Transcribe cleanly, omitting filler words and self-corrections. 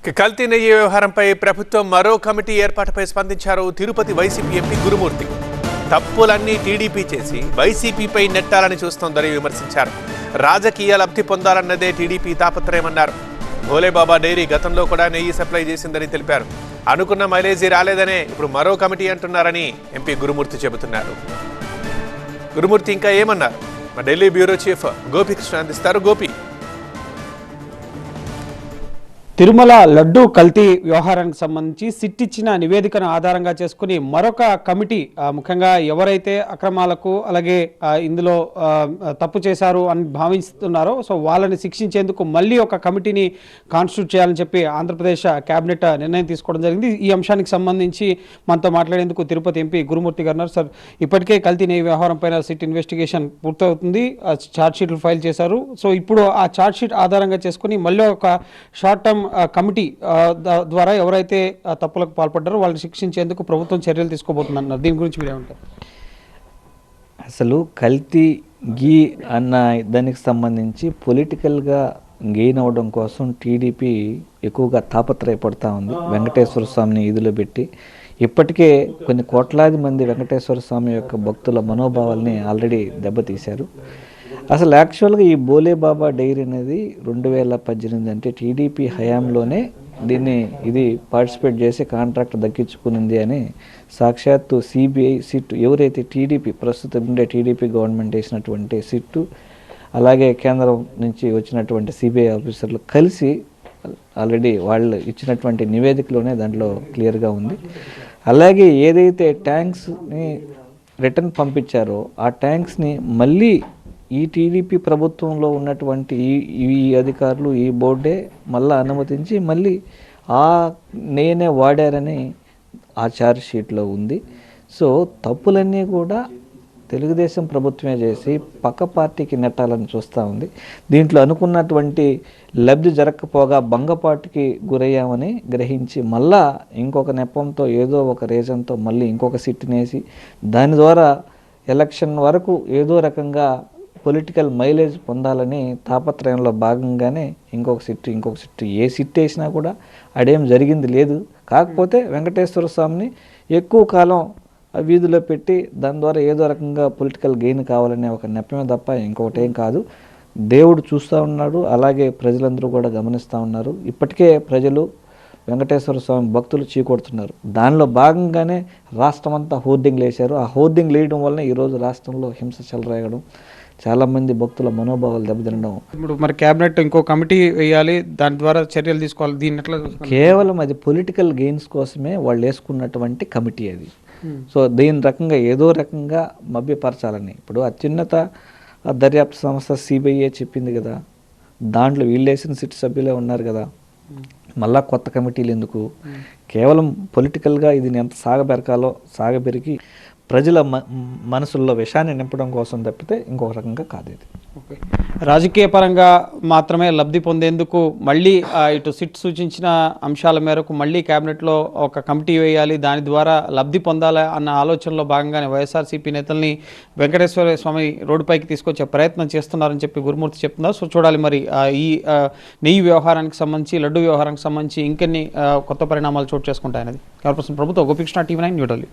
కల్తీ నెయ్యి వ్యవహారంపై ప్రభుత్వం మరో కమిటీ ఏర్పాటుపై స్పందించారు తిరుపతి వైసీపీ ఎంపీ గురుమూర్తి. తప్పులన్నీ టీడీపీ చేసి వైసీపీపై నెట్టాలని చూస్తోందని విమర్శించారు. రాజకీయ లబ్ధి పొందాలన్నదే టీడీపీ తాపత్రయమన్నారు. భోలేబాబా డైరీ గతంలో కూడా నెయ్యి సప్లై చేసిందని తెలిపారు. అనుకున్న మైలేజీ రాలేదనే ఇప్పుడు మరో కమిటీ అంటున్నారని ఎంపీ గురుమూర్తి చెబుతున్నారు. గురుమూర్తి ఇంకా ఏమన్నారు? మా ఢిల్లీ బ్యూరో చీఫ్ గోపికృష్ణ అందిస్తారు. గోపి, తిరుమల లడ్డూ కల్తీ వ్యవహారానికి సంబంధించి సిట్ ఇచ్చిన నివేదికను ఆధారంగా చేసుకుని మరొక కమిటీ, ముఖ్యంగా ఎవరైతే అక్రమాలకు అలాగే ఇందులో తప్పు చేశారు అని భావిస్తున్నారో సో వాళ్ళని శిక్షించేందుకు మళ్ళీ ఒక కమిటీని కాన్స్టిట్యూట్ చేయాలని చెప్పి ఆంధ్రప్రదేశ్ కేబినెట్ నిర్ణయం తీసుకోవడం జరిగింది. ఈ అంశానికి సంబంధించి మనతో మాట్లాడేందుకు తిరుపతి ఎంపీ గురుమూర్తి గారు ఉన్నారు. సార్, ఇప్పటికే కల్తీ నెయ్యి వ్యవహారం పైన సిట్ ఇన్వెస్టిగేషన్ పూర్తవుతుంది, ఛార్జ్ షీట్లు ఫైల్ చేశారు. సో ఇప్పుడు ఆ ఛార్జ్ షీట్ ఆధారంగా చేసుకుని మళ్ళీ ఒక షార్ట్ టర్మ్ కమిటీ ద్వారా ఎవరైతే తప్పులకు పాల్పడ్డారో వాళ్ళని శిక్షించేందుకు ప్రభుత్వం చర్యలు తీసుకోబోతుందన్నారు. దీని గురించి మీరేమంటారు? అసలు కల్తీ గీ అన్న దానికి సంబంధించి పొలిటికల్గా గెయిన్ అవ్వడం కోసం టీడీపీ ఎక్కువగా తాపత్రయపడుతూ ఉంది. వెంకటేశ్వర స్వామిని ఈదులో పెట్టి ఇప్పటికే కొన్ని కోట్లాది మంది వెంకటేశ్వర స్వామి యొక్క భక్తుల మనోభావాల్ని ఆల్రెడీ దెబ్బతీశారు. అసలు యాక్చువల్గా ఈ భోలేబాబా డైరీ అనేది 2018 అంటే టీడీపీ హయాంలోనే ఇది పార్టిసిపేట్ చేసి కాంట్రాక్ట్ దక్కించుకునింది అని సాక్షాత్తు సిబిఐ సిట్, ఎవరైతే టీడీపీ ప్రస్తుతం ఉండే టీడీపీ గవర్నమెంట్ వేసినటువంటి సిట్టు, అలాగే కేంద్రం నుంచి వచ్చినటువంటి సిబిఐ ఆఫీసర్లు కలిసి ఆల్రెడీ వాళ్ళు ఇచ్చినటువంటి నివేదికలోనే దాంట్లో క్లియర్గా ఉంది. అలాగే ఏదైతే ట్యాంక్స్ని రిటర్న్ పంపించారో ఆ ట్యాంక్స్ని మళ్ళీ ఈ టీడీపీ ప్రభుత్వంలో ఉన్నటువంటి ఈ అధికారులు, ఈ బోర్డే మళ్ళీ అనుమతించి మళ్ళీ ఆ నేనే వాడారని ఆ ఛార్జ్ షీట్లో ఉంది. సో తప్పులన్నీ కూడా తెలుగుదేశం ప్రభుత్వమే చేసి పక్క పార్టీకి నెట్టాలని చూస్తూ ఉంది. దీంట్లో అనుకున్నటువంటి లబ్ధి జరగకపోగా భంగపాటుకి గురయ్యామని గ్రహించి మళ్ళా ఇంకొక నెపంతో ఏదో ఒక రీజన్తో మళ్ళీ ఇంకొక సిట్టినేసి దాని ద్వారా ఎలక్షన్ వరకు ఏదో రకంగా పొలిటికల్ మైలేజ్ పొందాలని తాపత్రయంలో భాగంగానే ఇంకొక సిట్టు ఏ సిట్ వేసినా కూడా అడేం జరిగింది లేదు. కాకపోతే వెంకటేశ్వర స్వామిని ఎక్కువ కాలం వీధిలో పెట్టి దాని ద్వారా ఏదో రకంగా పొలిటికల్ గెయిన్ కావాలనే ఒక నెపమే తప్ప ఇంకొకటి ఏం కాదు. దేవుడు చూస్తూ ఉన్నాడు, అలాగే ప్రజలందరూ కూడా గమనిస్తూ ఉన్నారు. ఇప్పటికే ప్రజలు వెంకటేశ్వర స్వామి భక్తులు చీకొడుతున్నారు. దానిలో భాగంగానే రాష్ట్రం అంతా హోర్డింగ్లు వేశారు. ఆ హోర్డింగ్లు వేయడం వలన ఈరోజు రాష్ట్రంలో హింస చెలరేగడం, చాలామంది భక్తుల మనోభావాలు దెబ్బతినడం. ఇప్పుడు మరి కేబినెట్ ఇంకో కమిటీ వేయాలి, దాని ద్వారా చర్యలు తీసుకోవాలి. దీన్ని ఎట్లా కేవలం అది పొలిటికల్ గెయిన్స్ కోసమే వాళ్ళు వేసుకున్నటువంటి కమిటీ అది. సో దీని రకంగా ఏదో రకంగా మభ్యపరచాలని ఇప్పుడు అత్యున్నత దర్యాప్తు సంస్థ సిబిఐ చెప్పింది కదా, దాంట్లో వీళ్ళు వేసిన సిట్ సభ్యులే ఉన్నారు కదా, మళ్ళా కొత్త కమిటీలు ఎందుకు? కేవలం పొలిటికల్గా ఇది ఎంత సాగబెరకాలో సాగబెరికి ప్రజల మనసుల్లో విషాన్ని నింపడం కోసం తప్పితే ఇంకొక రకంగా కాదు ఇది. రాజకీయ పరంగా మాత్రమే లబ్ధి పొందేందుకు మళ్ళీ ఇటు సిట్ సూచించిన అంశాల మేరకు మళ్ళీ కేబినెట్లో ఒక కమిటీ వేయాలి, దాని ద్వారా లబ్ధి పొందాలి అన్న ఆలోచనలో భాగంగానే వైఎస్ఆర్సీపీ నేతల్ని వెంకటేశ్వర స్వామి రోడ్డుపైకి తీసుకొచ్చే ప్రయత్నం చేస్తున్నారని చెప్పి గురుమూర్తి చెప్తున్నారు. సో చూడాలి మరి ఈ నెయ్యి వ్యవహారానికి సంబంధించి, లడ్డు వ్యవహారానికి సంబంధించి ఇంకెన్ని కొత్త పరిణామాలు చోటు చేసుకుంటాయనేది. ప్రభుత్వ గోపికృష్ణ, TV9 న్యూఢిల్లీ.